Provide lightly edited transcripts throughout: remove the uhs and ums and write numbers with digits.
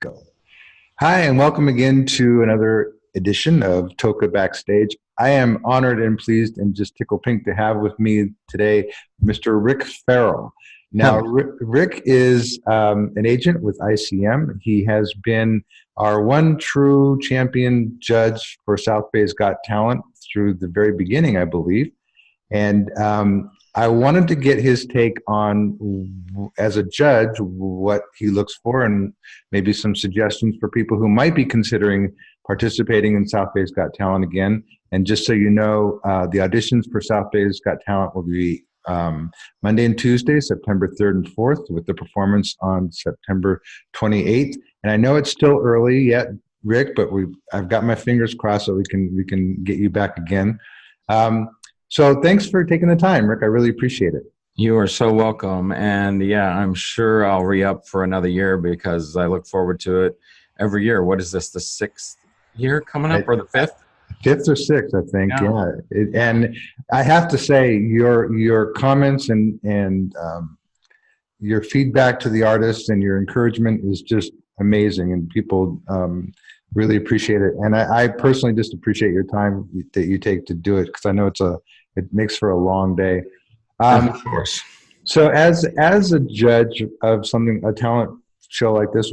Go. Hi, and welcome again to another edition of Toka Backstage. I am honored and pleased and just tickle pink to have with me today Mr. Rick Farrell. Now, Hi. Rick is an agent with ICM. He has been our one true champion judge for South Bay's Got Talent through the very beginning, I believe. And I wanted to get his take on, as a judge, what he looks for and maybe some suggestions for people who might be considering participating in South Bay's Got Talent again. And just so you know, the auditions for South Bay's Got Talent will be Monday and Tuesday, September 3rd and 4th, with the performance on September 28th. And I know it's still early yet, Rick, but I've got my fingers crossed that we can get you back again. So thanks for taking the time, Rick. I really appreciate it. You are so welcome. And yeah, I'm sure I'll re-up for another year because I look forward to it every year. What is this, the sixth year coming up or the fifth? Fifth or sixth, I think. Yeah. And I have to say, your comments and your feedback to the artists and your encouragement is just amazing, and people really appreciate it. And I personally just appreciate your time that you take to do it, because I know it makes for a long day. Of course. So as a judge of a talent show like this,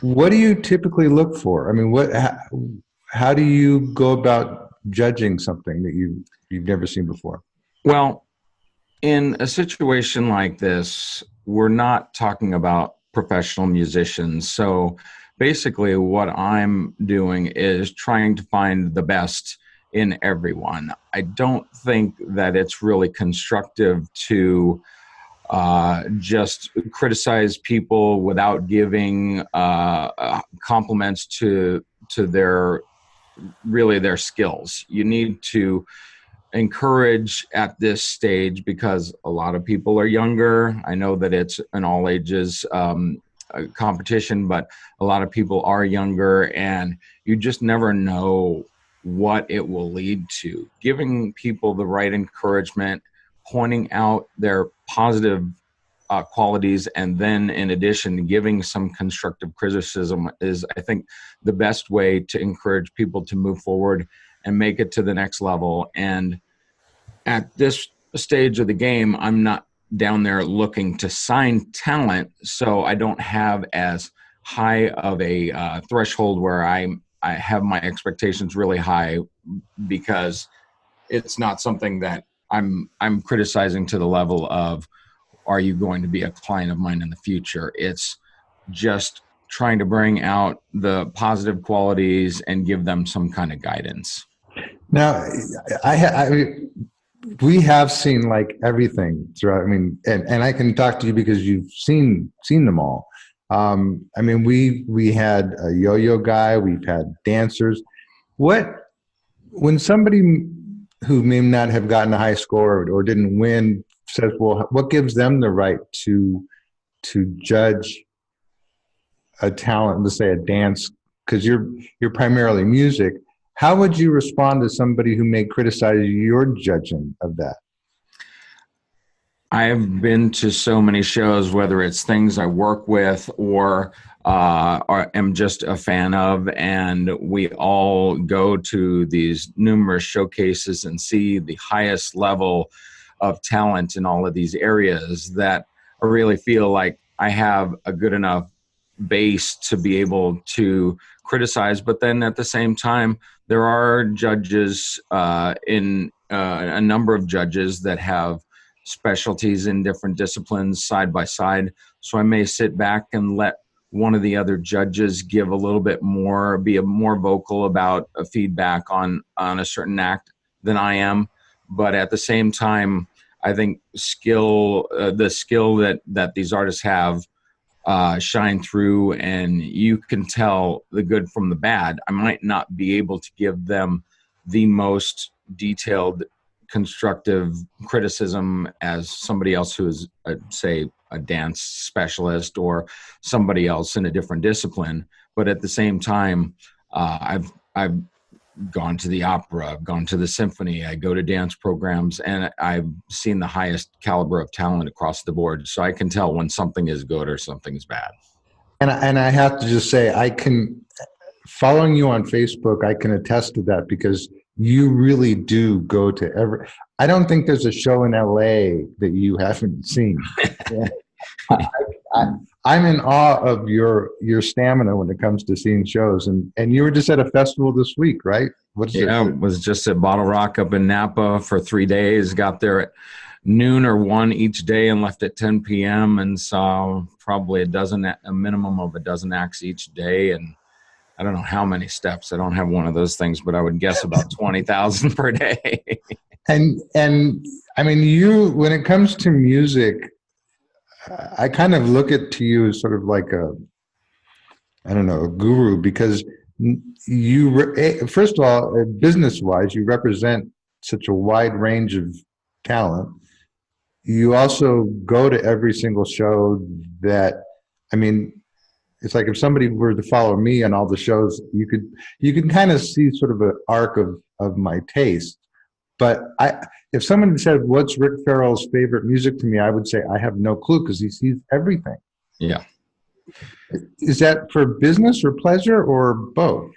what do you typically look for? I mean, how do you go about judging something that you've never seen before? Well, in a situation like this, we're not talking about professional musicians. So basically what I'm doing is trying to find the best in everyone. I don't think that it's really constructive to just criticize people without giving compliments to their skills. You need to encourage at this stage, because a lot of people are younger. I know that it's an all ages competition, but a lot of people are younger, and you just never know what it will lead to. Giving people the right encouragement, pointing out their positive qualities, and then in addition giving some constructive criticism is, I think, the best way to encourage people to move forward and make it to the next level. And at this stage of the game, I'm not down there looking to sign talent, so I don't have as high of a threshold where I have my expectations really high, because it's not something that I'm criticizing to the level of, are you going to be a client of mine in the future? It's just trying to bring out the positive qualities and give them some kind of guidance. Now, we have seen like everything throughout. I mean, and I can talk to you because you've seen them all. I mean, we had a yo-yo guy, we've had dancers. When somebody who may not have gotten a high score or didn't win says, well, what gives them the right to judge a talent, let's say a dance, because you're primarily music? How would you respond to somebody who may criticize your judging of that? I've been to so many shows, whether it's things I work with or am just a fan of, and we all go to these numerous showcases and see the highest level of talent in all of these areas, that I really feel like I have a good enough base to be able to criticize. But then at the same time, there are judges in a number of judges that have specialties in different disciplines side by side. So I may sit back and let one of the other judges give a little bit more, be more vocal about a feedback on a certain act than I am. But at the same time, I think the skill that these artists have shine through, and you can tell the good from the bad. I might not be able to give them the most detailed constructive criticism as somebody else who is, say, a dance specialist or somebody else in a different discipline. But at the same time, I've gone to the opera, I've gone to the symphony, I go to dance programs, and I've seen the highest caliber of talent across the board. So I can tell when something is good or something is bad. And I have to just say, following you on Facebook, I can attest to that because you really do go to every. I don't think there's a show in LA that you haven't seen. Yeah. I, I'm in awe of your stamina when it comes to seeing shows. And you were just at a festival this week, right? What is it? Yeah, was just at Bottle Rock up in Napa for 3 days. Got there at noon or 1 each day and left at 10 p.m. and saw probably a minimum of a dozen acts each day. And I don't know how many steps. I don't have one of those things, but I would guess about 20,000 per day. And I mean, you when it comes to music, I kind of look at to you as sort of like I don't know, a guru because first of all, business wise, you represent such a wide range of talent. You also go to every single show that, I mean, it's like if somebody were to follow me on all the shows, you could kind of see sort of an arc of my taste. But if someone said, "What's Rick Farrell's favorite music to me?" I would say I have no clue because he sees everything. Yeah. Is that for business or pleasure or both?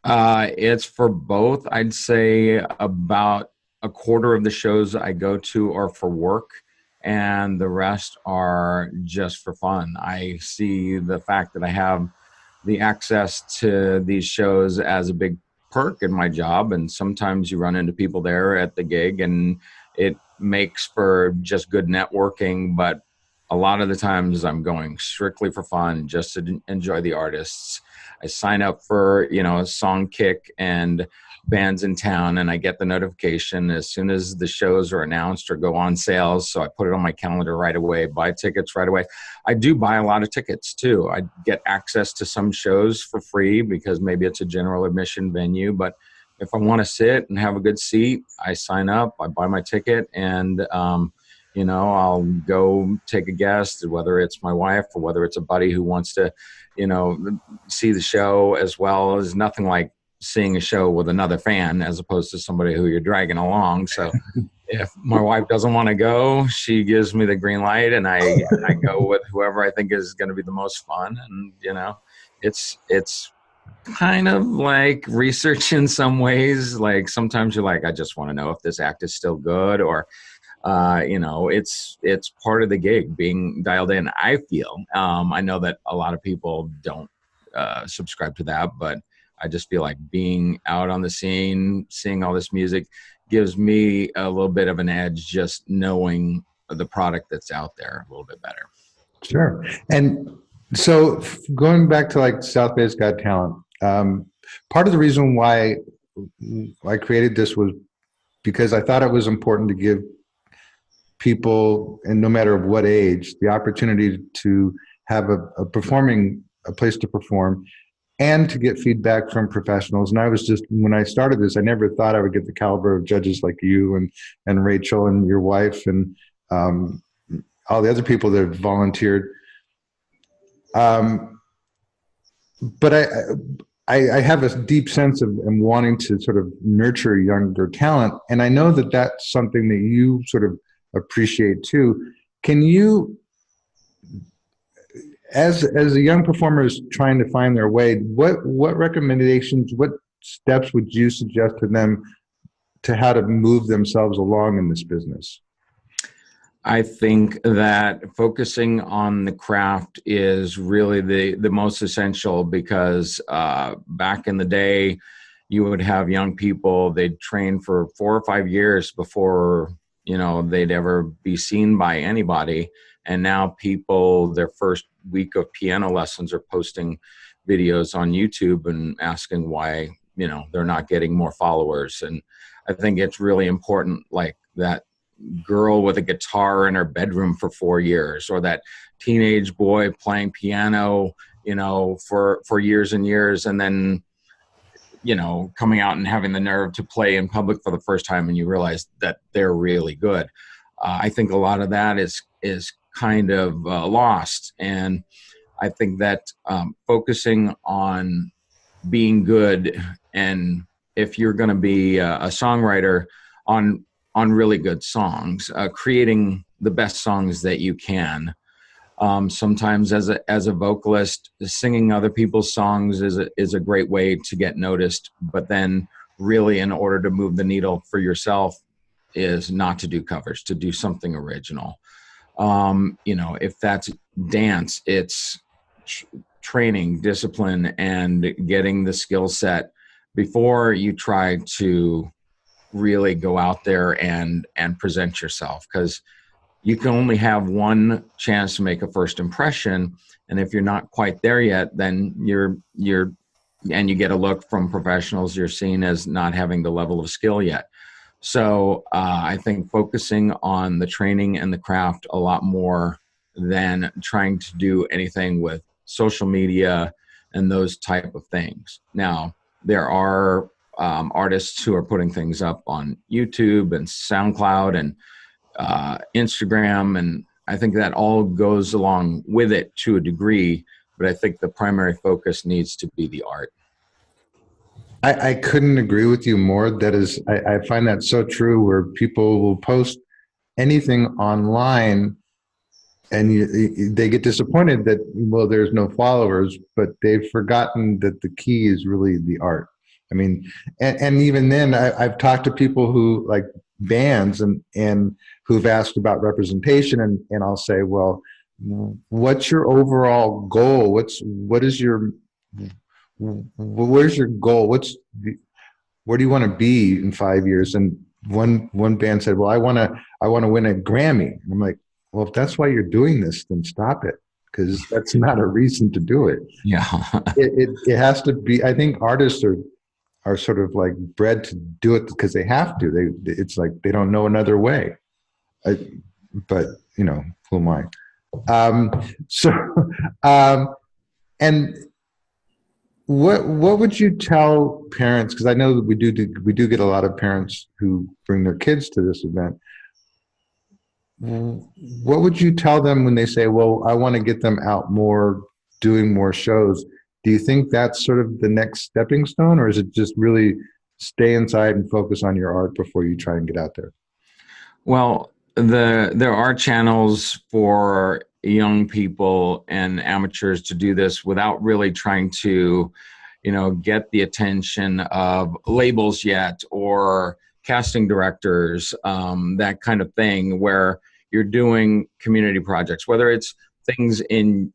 It's for both. I'd say about a quarter of the shows I go to are for work, and the rest are just for fun. I see the fact that I have the access to these shows as a big perk in my job, and sometimes you run into people there at the gig, and it makes for just good networking, but a lot of the times I'm going strictly for fun, just to enjoy the artists. I sign up for, a song kick and bands in town, and I get the notification as soon as the shows are announced or go on sales. So I put it on my calendar right away, buy tickets right away. I do buy a lot of tickets too. I get access to some shows for free because maybe it's a general admission venue, but if I want to sit and have a good seat, I sign up, I buy my ticket, and I'll go take a guest, whether it's my wife or whether it's a buddy who wants to, see the show as well. There's nothing like seeing a show with another fan as opposed to somebody who you're dragging along. So if my wife doesn't want to go, she gives me the green light, and I go with whoever I think is going to be the most fun. And, it's kind of like research in some ways. Like sometimes you're like, I just want to know if this act is still good, or it's part of the gig being dialed in. I feel I know that a lot of people don't subscribe to that, but I just feel like being out on the scene, seeing all this music gives me a little bit of an edge, just knowing the product that's out there a little bit better. Sure. And so going back to like South Bay's Got Talent, part of the reason why I created this was because I thought it was important to give people, and no matter what age, the opportunity to have a place to perform and to get feedback from professionals. And I was just, when I started this, I never thought I would get the caliber of judges like you and Rachel and your wife and all the other people that have volunteered. But I have a deep sense of wanting to sort of nurture younger talent. And I know that that's something that you sort of appreciate too. Can you, as a young performer is trying to find their way, what recommendations, what steps would you suggest to them to how to move themselves along in this business? I think that focusing on the craft is really the most essential, because back in the day, you would have young people, they'd train for 4 or 5 years before they'd ever be seen by anybody. And now people, their first week of piano lessons, are posting videos on YouTube and asking why, they're not getting more followers. And I think it's really important, like that girl with a guitar in her bedroom for 4 years, or that teenage boy playing piano, for years and years, and then coming out and having the nerve to play in public for the first time, and you realize that they're really good. I think a lot of that is kind of lost, and I think that focusing on being good, and if you're going to be a songwriter, on really good songs, creating the best songs that you can, Sometimes as a vocalist, singing other people's songs is a great way to get noticed. But then really, in order to move the needle for yourself, is not to do covers, to do something original. If that's dance, it's training, discipline, and getting the skill set before you try to really go out there and present yourself, because you can only have one chance to make a first impression. And if you're not quite there yet, then and you get a look from professionals, you're seen as not having the level of skill yet. So I think focusing on the training and the craft a lot more than trying to do anything with social media and those type of things. Now, there are artists who are putting things up on YouTube and SoundCloud and Instagram, and I think that all goes along with it to a degree, but I think the primary focus needs to be the art. I couldn't agree with you more. That is, I find that so true, where people will post anything online and they get disappointed that, well, there's no followers, but they've forgotten that the key is really the art. I mean, and even then, I've talked to people who like bands and who've asked about representation, and I'll say, well, what's your overall goal? Where's your goal? Where do you want to be in 5 years? And one band said, well, I want to win a Grammy. And I'm like, well, if that's why you're doing this, then stop it, because that's not a reason to do it. Yeah. it has to be. I think artists are sort of like bred to do it because they have to. It's like they don't know another way. But who am I? And what would you tell parents? Because I know that we do get a lot of parents who bring their kids to this event. What would you tell them when they say, well, I want to get them out more, doing more shows? Do you think that's sort of the next stepping stone, or is it just really stay inside and focus on your art before you try and get out there? Well, there are channels for young people and amateurs to do this without really trying to, get the attention of labels yet, or casting directors, that kind of thing, where you're doing community projects, whether it's things in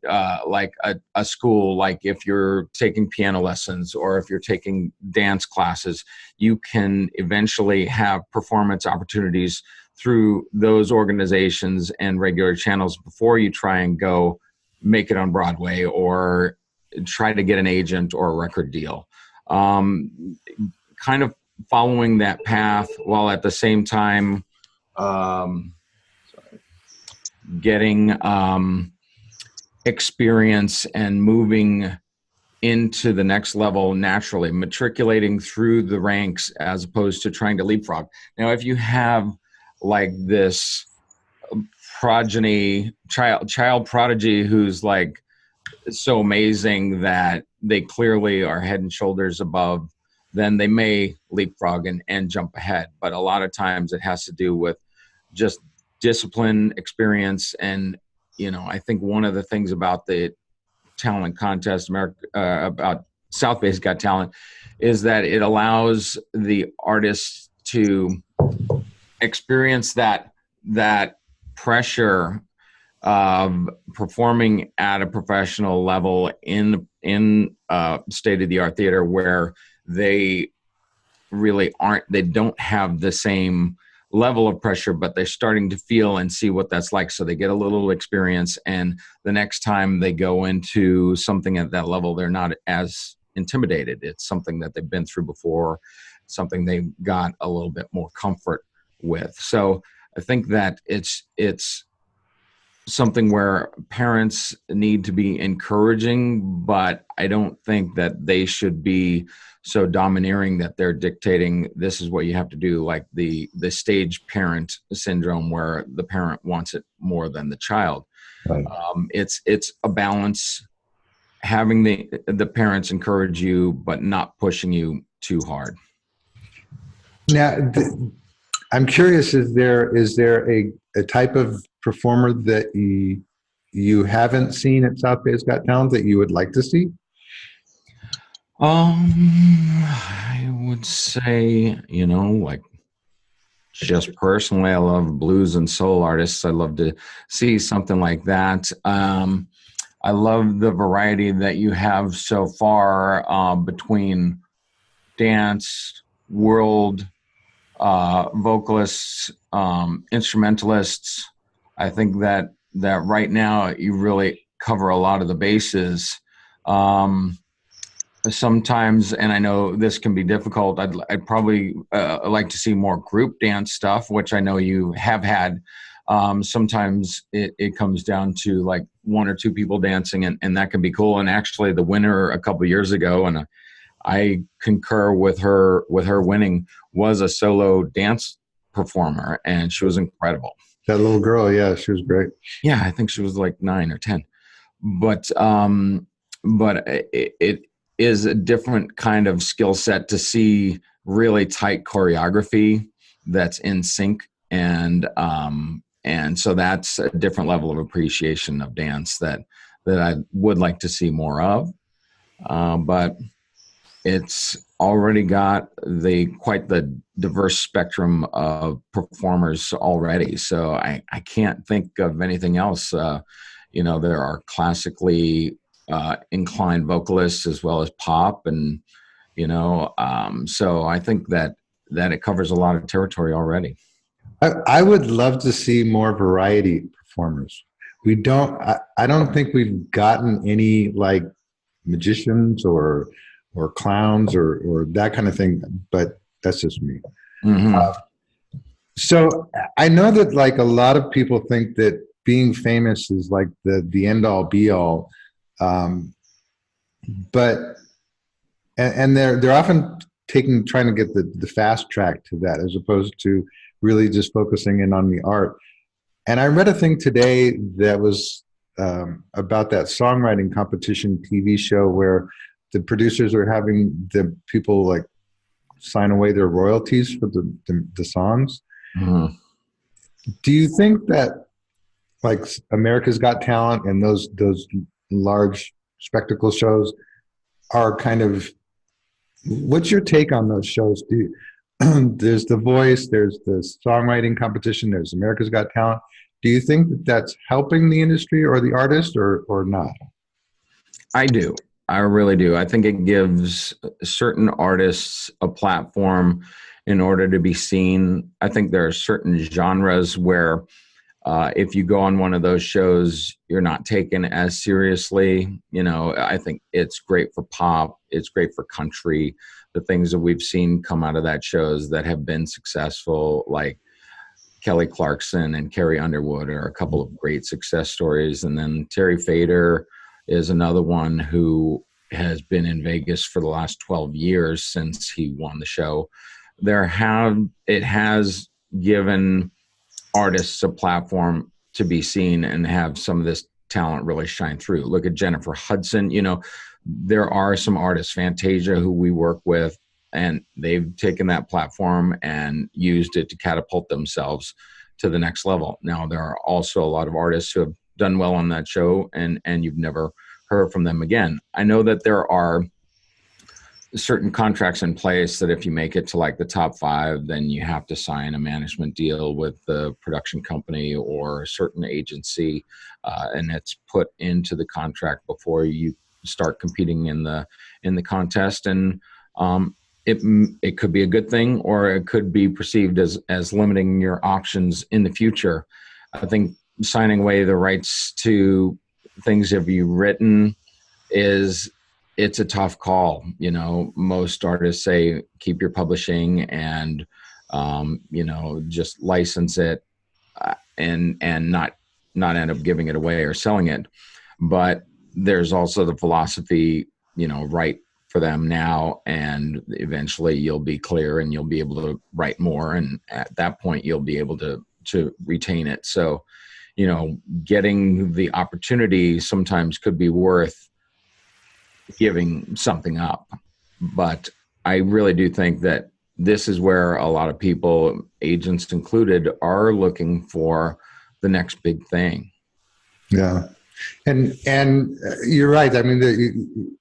like a school, like if you're taking piano lessons or if you're taking dance classes, you can eventually have performance opportunities through those organizations and regular channels before you try and go make it on Broadway or try to get an agent or a record deal. Kind of following that path while at the same time getting experience and moving into the next level naturally, matriculating through the ranks as opposed to trying to leapfrog. Now, if you have like this child prodigy who's like so amazing that they clearly are head and shoulders above, then they may leapfrog and jump ahead. But a lot of times it has to do with just discipline, experience, and I think one of the things about the talent contest, about South Bay's Got Talent, is that it allows the artists to experience that pressure of performing at a professional level in state-of-the-art theater, where they really they don't have the same level of pressure, but they're starting to feel and see what that's like. So they get a little experience, and the next time they go into something at that level, they're not as intimidated. It's something that they've been through before, something they've got a little bit more comfort with. So I think that it's something where parents need to be encouraging, but I don't think that they should be so domineering that they're dictating this is what you have to do, like the stage parent syndrome, where the parent wants it more than the child. Right. It's a balance, having the parents encourage you, but not pushing you too hard. Now, I'm curious, is there a type of performer that you haven't seen at South Bay's Got Talent that you would like to see? I would say, like just personally, I love blues and soul artists. I'd love to see something like that. I love the variety that you have so far between dance, world, vocalists, instrumentalists. I think that right now you really cover a lot of the bases. Sometimes, and I know this can be difficult, I'd probably like to see more group dance stuff, which I know you have had. Sometimes it comes down to like one or two people dancing, and that can be cool. And actually the winner a couple of years ago, and I concur with her winning, was a solo dance performer, and she was incredible. That little girl, yeah, she was great. Yeah, I think she was like 9 or 10. But it is a different kind of skill set to see really tight choreography that's in sync, and so that's a different level of appreciation of dance that I would like to see more of. But it's already got quite the diverse spectrum of performers already. So I can't think of anything else. There are classically inclined vocalists as well as pop, and so I think that it covers a lot of territory already. I would love to see more variety performers. We don't. I don't think we've gotten any like magicians or clowns or that kind of thing. But that's just me. Mm-hmm. So I know that like a lot of people think that being famous is like the end all be all, but and they're often trying to get the fast track to that as opposed to really just focusing in on the art. And I read a thing today that was about that songwriting competition TV show where the producers are having the people like sign away their royalties for the songs. Mm-hmm. Do you think that like America's Got Talent and those large spectacle shows are kind of, what's your take on those shows? There's The Voice, there's the songwriting competition, there's America's Got Talent. Do you think that that's helping the industry or the artist or not? I do. I really do. I think it gives certain artists a platform in order to be seen. I think there are certain genres where if you go on one of those shows, you're not taken as seriously. I think it's great for pop. It's great for country. The things that we've seen come out of that shows that have been successful, like Kelly Clarkson and Carrie Underwood, are a couple of great success stories. And then Terry Fader is another one who has been in Vegas for the last 12 years since he won the show. It has given artists a platform to be seen and have some of this talent really shine through. Look at Jennifer Hudson. There are some artists, Fantasia, who we work with, and they've taken that platform and used it to catapult themselves to the next level. Now, there are also a lot of artists who have done well on that show, and you've never heard from them again. I know that there are certain contracts in place that if you make it to like the top 5, then you have to sign a management deal with the production company or a certain agency, and it's put into the contract before you start competing in the contest. And it could be a good thing, or it could be perceived as limiting your options in the future. I think signing away the rights to things have you written it's a tough call. Most artists say keep your publishing and just license it and not end up giving it away or selling it. But there's also the philosophy, write for them now, and eventually you'll be clear and you'll be able to write more, and at that point you'll be able to retain it. So getting the opportunity sometimes could be worth giving something up. But I really do think that this is where a lot of people, agents included, are looking for the next big thing. Yeah. And you're right. I mean,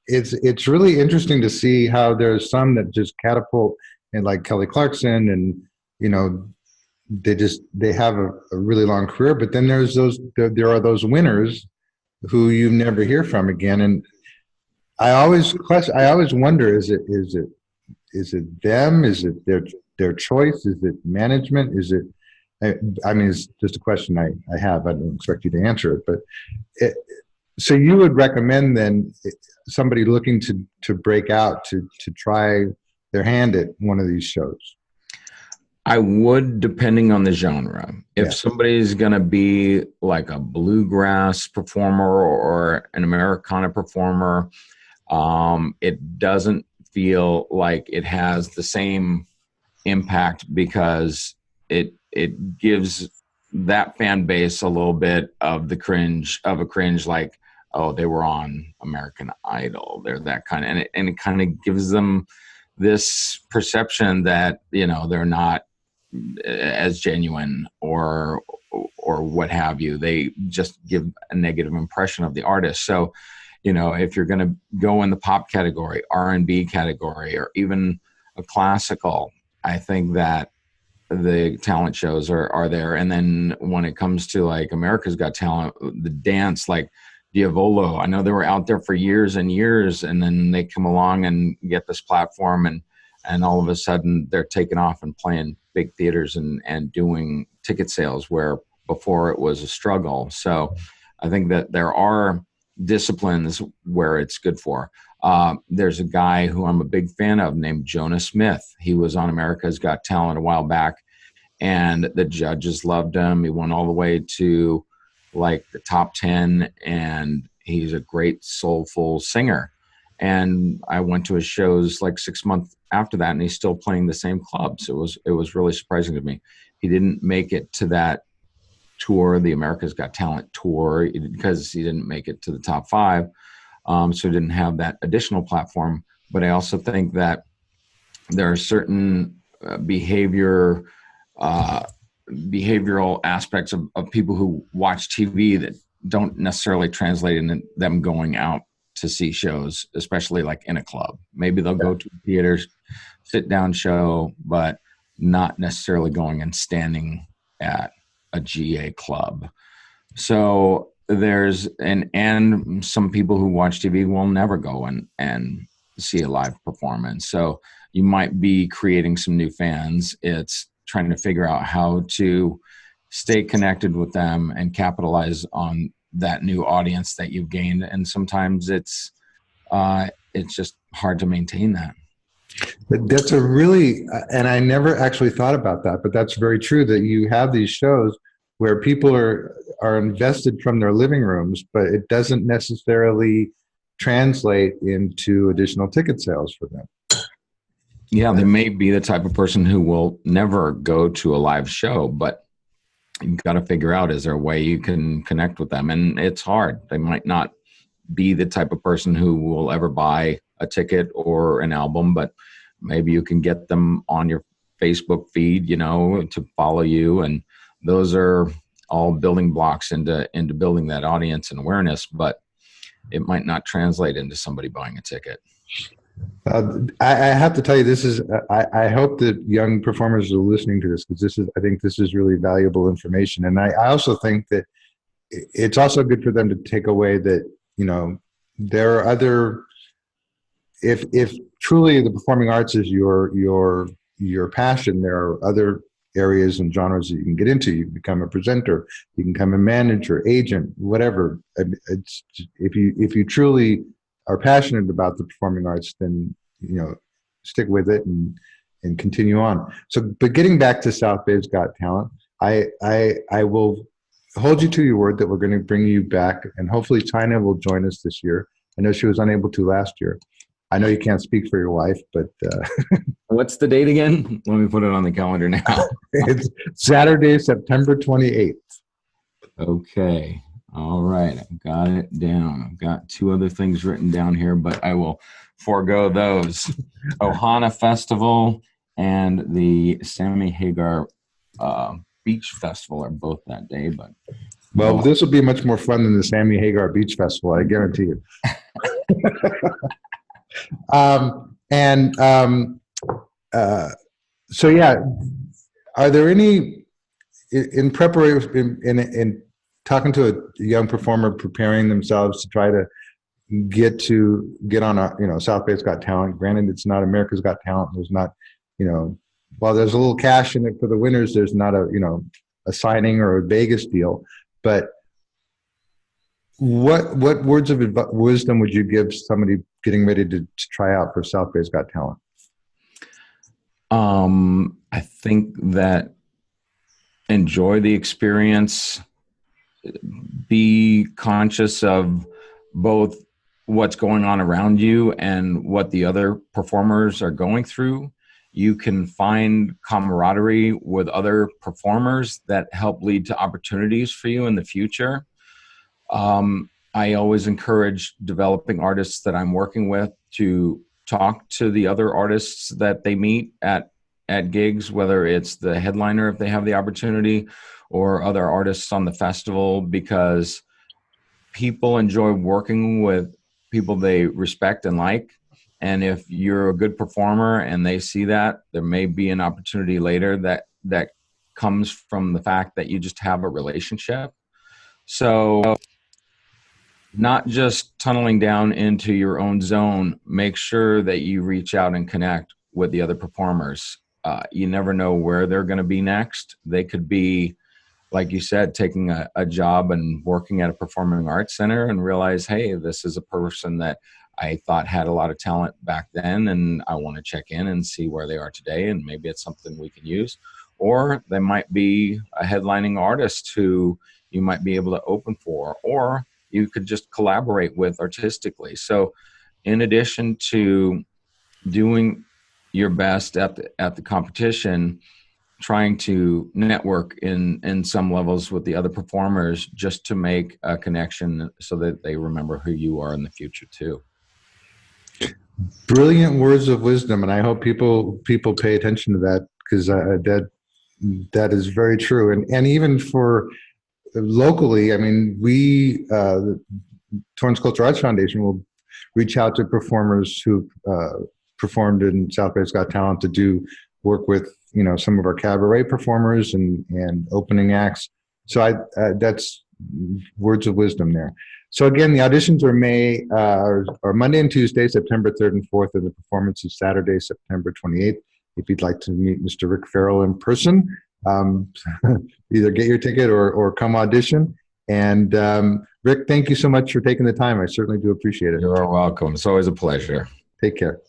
it's really interesting to see how there's some that just catapult, and like Kelly Clarkson, and you know, they have a really long career. But then there are those winners who you never hear from again. And I always wonder: is it them? Is it their choice? Is it management? Is it? I mean, it's just a question I have. I don't expect you to answer it, but it, so you would recommend then somebody looking to break out to try their hand at one of these shows? I would, depending on the genre. If Yeah, somebody's going to be like a bluegrass performer or an Americana performer, it doesn't feel like it has the same impact because it gives that fan base a little bit of the cringe of a cringe, like, oh, they were on American Idol, they're that kind of, and it kind of gives them this perception that, you know, they're not as genuine or what have you. They just give a negative impression of the artist. So, you know, if you're going to go in the pop category, R&B category, or even a classical, I think that the talent shows are there. And then when it comes to like America's Got Talent, the dance, like Diavolo, I know they were out there for years and years, and then they come along and get this platform, and all of a sudden they're taking off and playing big theaters and doing ticket sales where before it was a struggle. So I think that there are disciplines where it's good for. There's a guy who I'm a big fan of named Jonah Smith. He was on America's Got Talent a while back, and the judges loved him. He went all the way to like the top 10, and he's a great soulful singer. And I went to his shows like 6 months after that, and he's still playing the same clubs. It was really surprising to me. He didn't make it to that tour, the America's Got Talent tour, because he didn't make it to the top 5. So he didn't have that additional platform. But I also think that there are certain behavioral aspects of people who watch TV that don't necessarily translate into them going out to see shows, especially like in a club. Maybe they'll go to theaters, sit down show, but not necessarily going and standing at a GA club. So there's and some people who watch TV will never go and see a live performance. So you might be creating some new fans. It's trying to figure out how to stay connected with them and capitalize on that new audience that you've gained. And sometimes it's just hard to maintain that. but that's a really, and I never actually thought about that, but that's very true that you have these shows where people are invested from their living rooms, but it doesn't necessarily translate into additional ticket sales for them. Yeah, they may be the type of person who will never go to a live show, but you've got to figure out, is there a way you can connect with them? And it's hard. They might not be the type of person who will ever buy a ticket or an album, but maybe you can get them on your Facebook feed, you know, to follow you. And those are all building blocks into building that audience and awareness, but it might not translate into somebody buying a ticket. I have to tell you, this is. I hope that young performers are listening to this, because I think this is really valuable information, and I also think that it's also good for them to take away that, you know, there are other. If truly the performing arts is your passion, there are other areas and genres that you can get into. You can become a presenter, you can become a manager, agent, whatever. It's if you truly are passionate about the performing arts, then, you know, stick with it and continue on. So, but getting back to South Bay's Got Talent, I will hold you to your word that we're going to bring you back, and hopefully China will join us this year. I know she was unable to last year. I know you can't speak for your wife, but What's the date again? Let me put it on the calendar now. it's Saturday, September 28th. Okay. All right. I've got it down. I've got 2 other things written down here, but I will forego those. Ohana Festival and the Sammy Hagar Beach Festival are both that day, but Well, this will be much more fun than the Sammy Hagar Beach Festival, I guarantee you. And so, yeah, are there any in preparation in talking to a young performer preparing themselves to try to get on a South Bay's Got Talent? Granted, it's not America's Got Talent. There's not while there's a little cash in it for the winners, there's not a signing or a Vegas deal. But what words of wisdom would you give somebody getting ready to try out for South Bay's Got Talent? I think that enjoy the experience, be conscious of both what's going on around you and what the other performers are going through. You can find camaraderie with other performers that help lead to opportunities for you in the future. I always encourage developing artists that I'm working with to talk to the other artists that they meet at gigs, whether it's the headliner if they have the opportunity or other artists on the festival, because people enjoy working with people they respect and like. And if you're a good performer and they see that, there may be an opportunity later that comes from the fact that you just have a relationship. So not just tunneling down into your own zone, make sure that you reach out and connect with the other performers. You never know where they're going to be next. They could be, like you said, taking a job and working at a performing arts center and realize, hey, this is a person that I thought had a lot of talent back then, and I want to check in and see where they are today, and maybe it's something we can use. Or they might be a headlining artist who you might be able to open for, or you could just collaborate with artistically. So in addition to doing your best at the competition, trying to network in some levels with the other performers just to make a connection so that they remember who you are in the future too. Brilliant words of wisdom, and I hope people pay attention to that, because that is very true. And even for locally, I mean, the Torrance Cultural Arts Foundation will reach out to performers who performed in South Bay's Got Talent to do work with some of our cabaret performers and opening acts. So that's words of wisdom there. So again, the auditions are Monday and Tuesday, September 3rd and 4th, and the performance is Saturday, September 28th. If you'd like to meet Mr. Rick Farrell in person, either get your ticket or come audition. And Rick, thank you so much for taking the time. I certainly do appreciate it. You're welcome. It's always a pleasure. Take care.